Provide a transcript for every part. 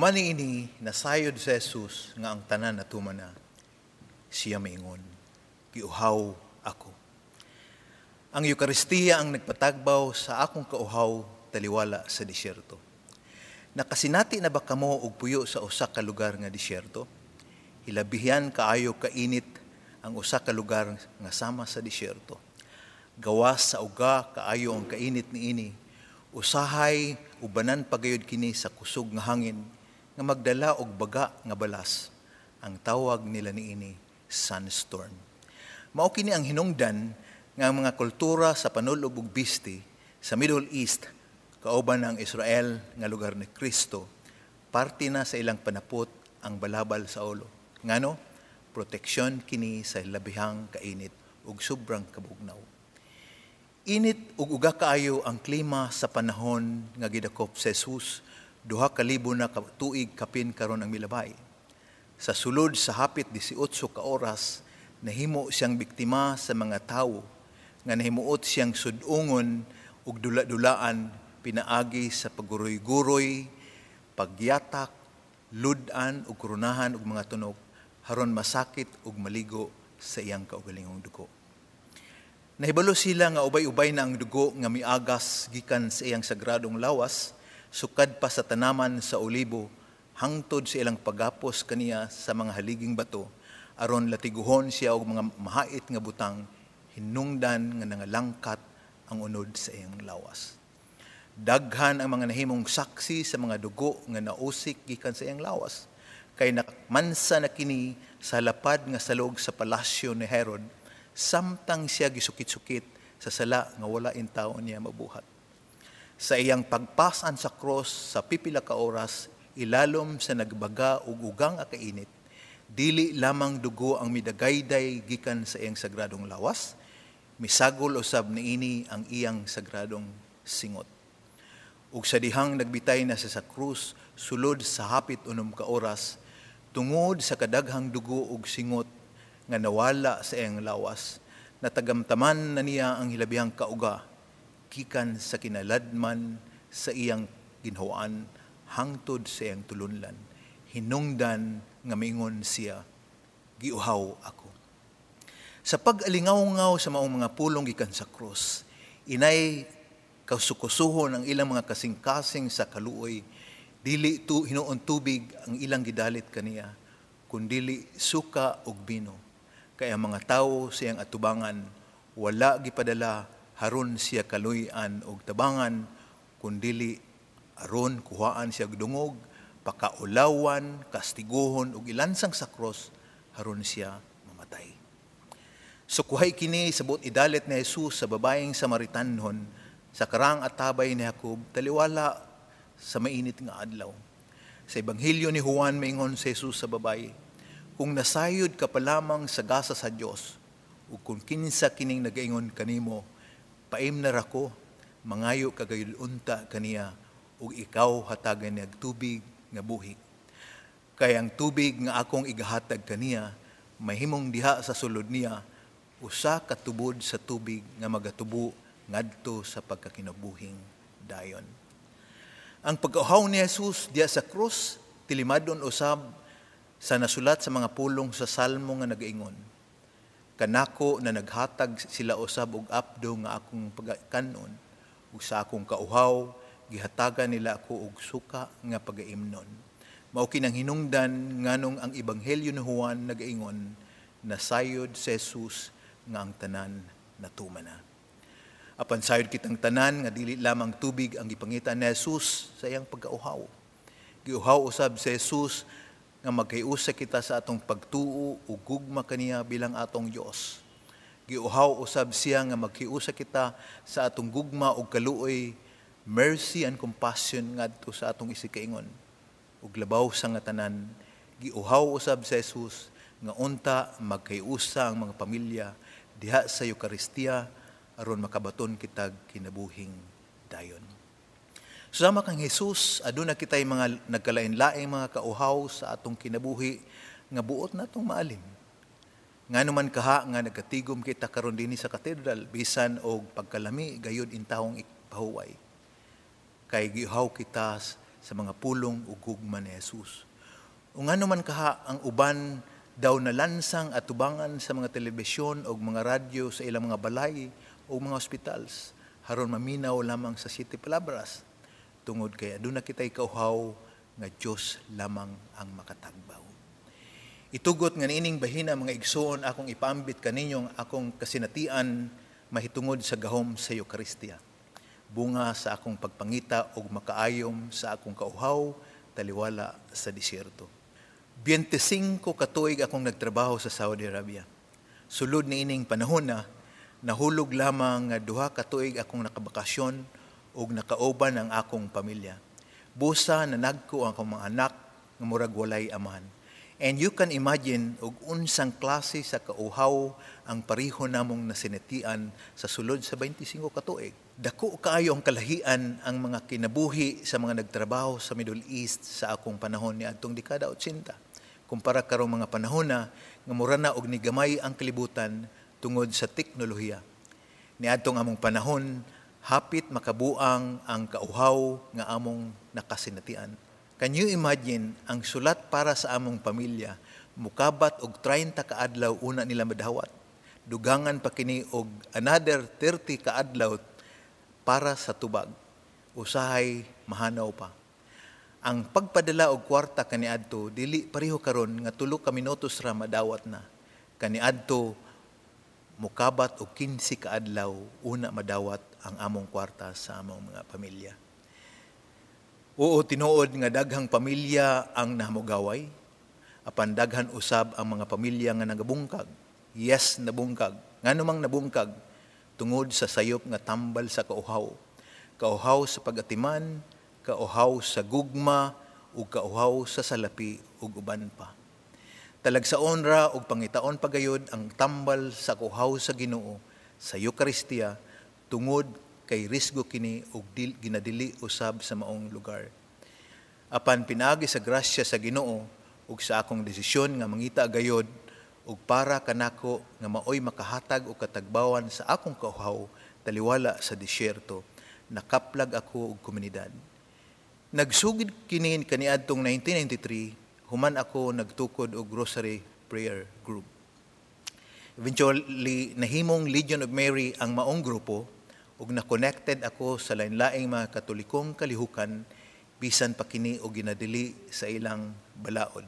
Human ini nasayod sa Jesus nga ang tanan na tumana. Siya maingon, giuhaw ako. Ang Eukaristiya ang nagpatagbaw sa akong kauhaw taliwala sa disyerto. Nakasinati na ba kamo og puyo sa usa ka lugar nga disyerto? Hilabihan kaayo kainit ang usa ka lugar nga sama sa disyerto. Gawas sa uga kaayo ang kainit niini. Usahay ubanan pagayod kini sa kusog nga hangin nga magdala og baga nga balas. Ang tawag nila niini sunstorm. Mao kini ang hinungdan nga ang mga kultura sa panulob ug bisti sa Middle East kauban ang Israel nga lugar ni Kristo, parte na sa ilang panapot ang balabal sa ulo. Ngano? Proteksyon kini sa labihang kainit ug sobrang kabugnaw. Init ug uga kaayo ang klima sa panahon nga gidakop sa Jesus, 2,000 na tuig kapin karon ang milabay. Sa sulod sa hapit 18 ka oras, nahimo siyang biktima sa mga tawo nga nahimuot siyang sudungon ug dula-dulaan pinaagi sa pagguroy-guroy, pagyatak, ludan ug kurunahan ug mga tunog haron masakit ug maligo sa iyang kaugalingong dugo. Nahibalo sila nga ubay-ubay na ang dugo nga miagas gikan sa iyang sagradong lawas, sukad pa sa tanaman sa olibo, hangtod sa ilang pagapos kaniya sa mga haliging bato, aron latiguhon siya og mga mahait nga butang, hinungdan nga nangalangkat ang unod sa iyang lawas. Daghan ang mga nahimong saksi sa mga dugo nga nausik gikan sa iyang lawas, kay nakmansa na kini sa lapad nga salog sa palasyo ni Herod, samtang siya gisukit-sukit sa sala nga wala in taon niya mabuhat. Sa iyang pagpasan sa cross sa pipila ka oras, ilalom sa nagbaga ug ugang akainit, dili lamang dugo ang midagayday gikan sa iyang sagradong lawas, misagol usab niini ang iyang sagradong singot. Ug sa dihang nagbitay na sa krus, sulod sa hapit 6 ka oras, tungod sa kadaghang dugo ug singot nga nawala sa iyang lawas, natagamtaman na niya ang hilabihang kauga, gikan sa kinaladman sa iyang ginhawaan hangtod sa iyang tulunlan. Hinungdan nga mingon siya, giuhaw ako. Sa pag-alingaw-ngaw sa maong mga pulong gikan sa krus, inay kasukusuhon ang ilang mga kasing-kasing sa kaluoy, dili hinuon tubig ang ilang gidalit kaniya, kundili suka ug bino. Kaya mga tawo siyang atubangan, wala gipadala haron siya kaluy-an og tabangan, kundili aron kuhaan siya dungog, pakaulawan, kastiguhon ug ilansang sa cross haron siya mamatay. Sukuhay kini sabot idalit ni Jesus sa babayeng Samaritanhon sa karang atabay ni Jacob taliwala sa mainit nga adlaw. Sa Ebanghelyo ni Juan maingon si Jesus sa babaye, kung nasayod ka pa lamang sa gasa sa Dios ug kung kinsa kining nagaingon kanimo, paim na rako, mangayo kagayud unta kaniya ug ikaw hatagan niya tubig nga buhi. Kay ang tubig nga akong igahatag kaniya, mahimong diha sa sulod niya, usa ka tubod sa tubig nga magatubo ngadto sa pagkakinabuhing dayon. Ang pag-uhaw ni Jesus diya sa krus, tilimadon usab sa nasulat sa mga pulong sa Salmo nga nagaingon, kanako na naghatag sila usab og apdo nga akong pagkanon, ug sa akong kauhaw gihatagan nila ako og suka nga pagaimnon. Mao kinang hinungdan nganong ang Ebanghelyo ni Juan nagaingon, nasayod si Jesus nga ang tanan natumana. Apan sayod kitang tanan nga dili lamang tubig ang gipangitan ni Jesus sa iyang pagkauhaw. Giuhaw usab si Jesus nga magkayusa kita sa atong pagtuo ug gugma kaniya bilang atong Dios. Giuhaw usab siya nga magkayusa kita sa atong gugma ug kaluoy, mercy and compassion ngadto sa atong isikaingon. Ug labaw sa nga tanan, giuhaw usab si Jesus nga unta magkayusa ang mga pamilya diha sa Eukaristiya aron makabaton kitag kinabuhing dayon. Susama kang Jesus, aduna kitay mga nagkalain-laing mga kauhaw sa atong kinabuhi nga buot natong maalim. Nganuman kaha nga nagatigom kita karon dinhi sa katedral bisan og pagkalami gayud intawong ipahuway. Kay giuhaw kita sa mga pulong ug gugma ni Jesus. Ug ano man kaha ang uban daw nalansang at tubangan sa mga telebisyon o mga radyo sa ilang mga balay o mga hospitals, haron maminaw lamang sa Siete Palabras, tungod kay aduna kitay kauhaw nga Dios lamang ang makatagbaw. Itugot nga niining bahina mga igsoon akong ipaambit kaninyong akong kasinatian mahitungod sa gahom sa Eucharistia. Bunga sa akong pagpangita og makaayom sa akong kauhaw taliwala sa disyerto. 25 katuig akong nagtrabaho sa Saudi Arabia. Sulod ni ining panahon nahulog lamang nga 2 katuig akong nakabakasyon ug nakauban ang akong pamilya. Busa nanagko ang akong mga anak nga murag walay amahan. And you can imagine og unsang klase sa kauhaw ang pareho namong nasinatian sa sulod sa 25 katuig. Dako kaayo ang kalahian ang mga kinabuhi sa mga nagtrabaho sa Middle East sa akong panahon ni adtong dekada 80. Kumpara karong mga panahon nga mura na og nigamay ang kalibutan tungod sa teknolohiya. Niadtong among panahon, hapit makabuang ang kauhaw nga among nakasinatian. Can you imagine ang sulat para sa among pamilya mukabat og 30 ka adlaw una nila madawat. Dugangan pa kini og another 30 ka adlaw para sa tubag. Usahay mahanaw pa. Ang pagpadala og kwarta kaniadto dili pareho karon nga 3 ka minutos ra madawat na. Kaniadto mukabat og 15 ka adlaw una madawat ang among kwarta sa among mga pamilya. Oo, tinuod nga daghang pamilya ang nahamugaway. Apan daghan usab ang mga pamilya nga nagabungkag. Yes, nabungkag. Nganumang nabungkag tungod sa sayop nga tambal sa kauhaw. Kauhaw sa pag-atiman, kauhaw sa gugma, ug kauhaw sa salapi ug uban pa. Talagsaon ra og pangitaon pagayod ang tambal sa kauhaw sa Ginoo sa Eucharistia tungod kay risgo kini og ginadili usab sa maong lugar. Apan pinaagi sa grasya sa Ginoo ug sa akong desisyon nga mangita gayod ug para kanako nga maoy makahatag og katagbawan sa akong kauhaw taliwala sa disyerto, nakaplag ako og komunidad. Nagsugid kini kaniadtong 1993, human ako nagtukod og Rosary Prayer Group. Eventually, nahimong Legion of Mary ang maong grupo ug na-connected ako sa lain-laing mga Katolikong kalihukan bisan pa kini og ginadili sa ilang balaod.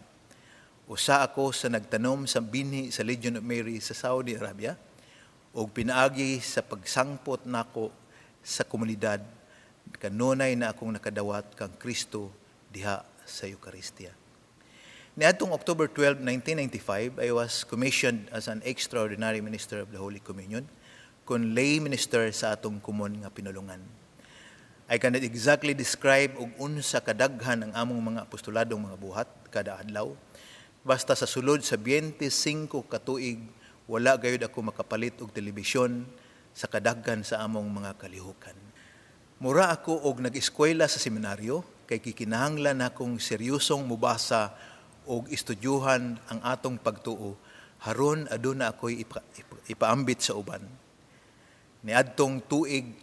Usa ako sa nagtanom sa binhi sa Legion of Mary sa Saudi Arabia ug pinaagi sa pagsangpot nako sa komunidad kanunay na akong nakadawat kang Kristo diha sa Eucharistia. Niadtong October 12, 1995, I was commissioned as an extraordinary minister of the Holy Communion, kun lay minister sa atong kumon nga pinulungan. I cannot exactly describe og unsa kadaghan ang among mga apostoladong mga buhat kada adlaw. Basta sa sulod sa 25 katuig, wala gayud ako makapalit og telebisyon sa kadaghan sa among mga kalihukan. Mura ako og nag-eskwela sa seminaryo kay kikinahanglan akong seryosong mubasa og estudyuhan ang atong pagtuo haron aduna ako'y ipaambit sa uban. Niadtong tuig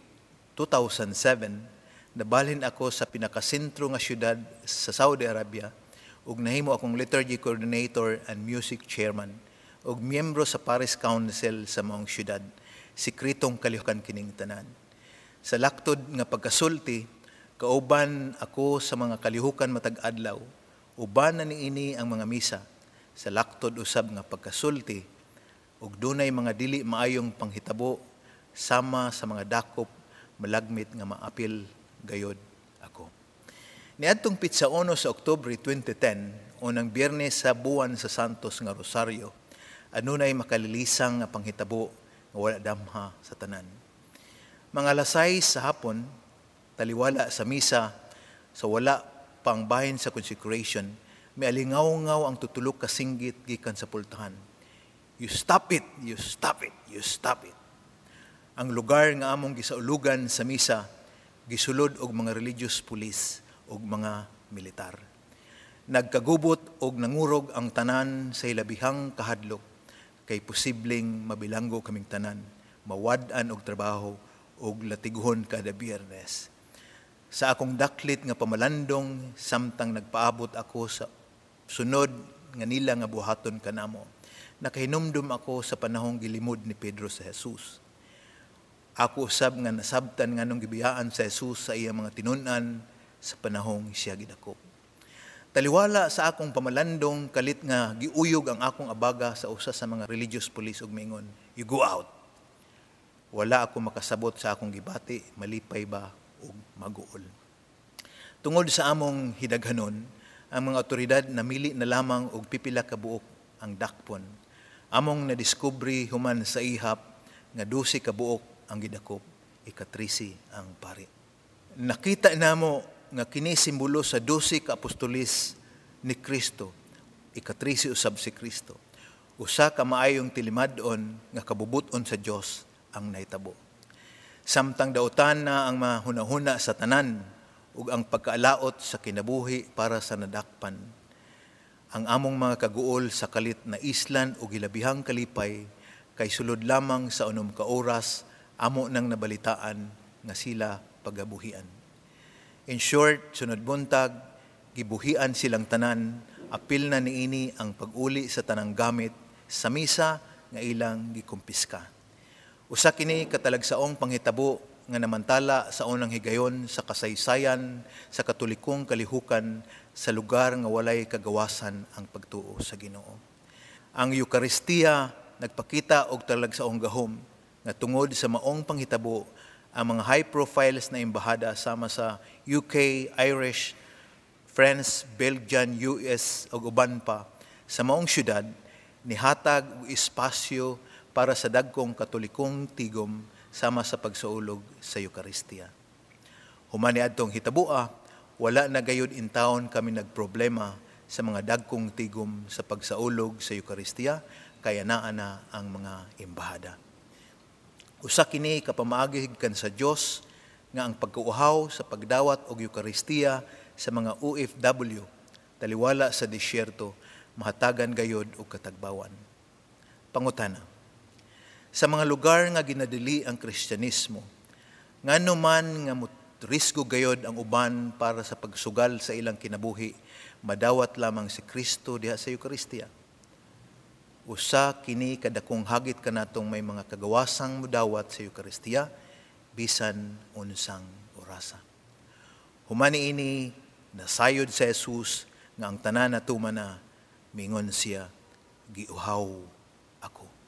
2007, nabalhin ako sa pinakasentro nga syudad sa Saudi Arabia ug nahimo akong liturgy coordinator and music chairman ug miyembro sa Paris Council sa maong syudad. Sikretong kalihukan kining tanan. Sa laktod nga pagkasulti, kauban ako sa mga kalihukan matag adlaw. Uban na niini ang mga misa sa laktod usab nga pagkasulti ug dunay mga dili maayong panghitabo sama sa mga dakop malagmit nga maapil gayod ako. Niadtong pitsaono sa Oktubre 2010, unang Biyernes sa buwan sa Santos nga Rosario, anunay makalilisang nga panghitabo nga wala damha sa tanan. Mga alas-6 sa hapon, taliwala sa misa, sa wala pang bahin sa consecration, may alingaw-ngaw ang tutulok kasinggit gikan sa pultahan. You stop it, you stop it, you stop it. Ang lugar nga among gisaulugan sa misa, gisulod og mga religious police og mga militar. Nagkagubot og nangurog ang tanan sa ilabihang kahadlok, kay posibleng mabilanggo kaming tanan, mawad-an og trabaho, og latiguhon kada Biyernes. Sa akong daklit nga pamalandong, samtang nagpaabot ako sa sunod nga nila nga buhaton kanamo, nakahinumdum ako sa panahong gilimod ni Pedro sa Jesus. Ako usab nga nasabtan nga nung gibiyaan sa Jesus sa iyang mga tinunan sa panahong siya gidakop. Taliwala sa akong pamalandong, kalit nga giuyog ang akong abaga sa usa sa mga religious police ug mingon, "You go out." Wala ako makasabot sa akong gibati, malipay ba o maguol. Tungod sa among hidaghanon, ang mga otoridad namili na lamang og pipila ka buok ang dakpon. Among nadiskubre human sa ihap nga 12 ka buok ang gidakop, ika-13 ang pari. Nakita namo nga kini simbolo sa 12 ka apostolis ni Kristo, ika-13 usab si Kristo. Usa ka maayong tilimad-on nga kabubuton sa Dios ang nahitabo. Samtang dautan na ang mahunahuna sa tanan ug ang pagkaalaot sa kinabuhi para sa nadakpan, ang among mga kaguol sa kalit na islan o gilabihang kalipay kay sulod lamang sa 6 ka oras amo nang nabalitaan nga sila pagabuhian. In short, sunod buntag, gibuhian silang tanan, apil na niini ang pag-uli sa tanang gamit sa misa nga ilang gikumpiska. Usa kini katalagsaong panghitabo nga namantala sa unang higayon sa kasaysayan sa katolikong kalihukan sa lugar nga walay kagawasan ang pagtuo sa Ginoo. Ang Eukaristiya nagpakita og talagsaong gahom nga tungod sa maong panghitabo, ang mga high profiles na embahada sama sa UK, Irish, France, Belgian, US ug uban pa sa maong syudad nihatag og espasyo para sa dagkong katolikong tigom sama sa pagsaulog sa Eukaristiya. Human niadtong hitabua, wala na gayud in taon kami nagproblema sa mga dagkong tigom sa pagsaulog sa Eukaristiya, kaya naa na ang mga embahada. Usa kini kapamaagig kan sa Dios nga ang pagkuuhaw sa pagdawat og Eukaristiya sa mga OFW taliwala sa disyerto mahatagan gayod og katagbawan. Pangutana: sa mga lugar nga ginadili ang Kristyanismo, ngano man nga risgo gayod ang uban para sa pagsugal sa ilang kinabuhi, madawat lamang si Kristo diha sa Eukaristiya. Usa kini kadakong hagit kanatong may mga kagawasang mudawat sa Eukaristiya bisan unsang orasa. Human niini nasayod sa Jesus nga ang tanan natumana, mingon siya, "Giuhaw ako."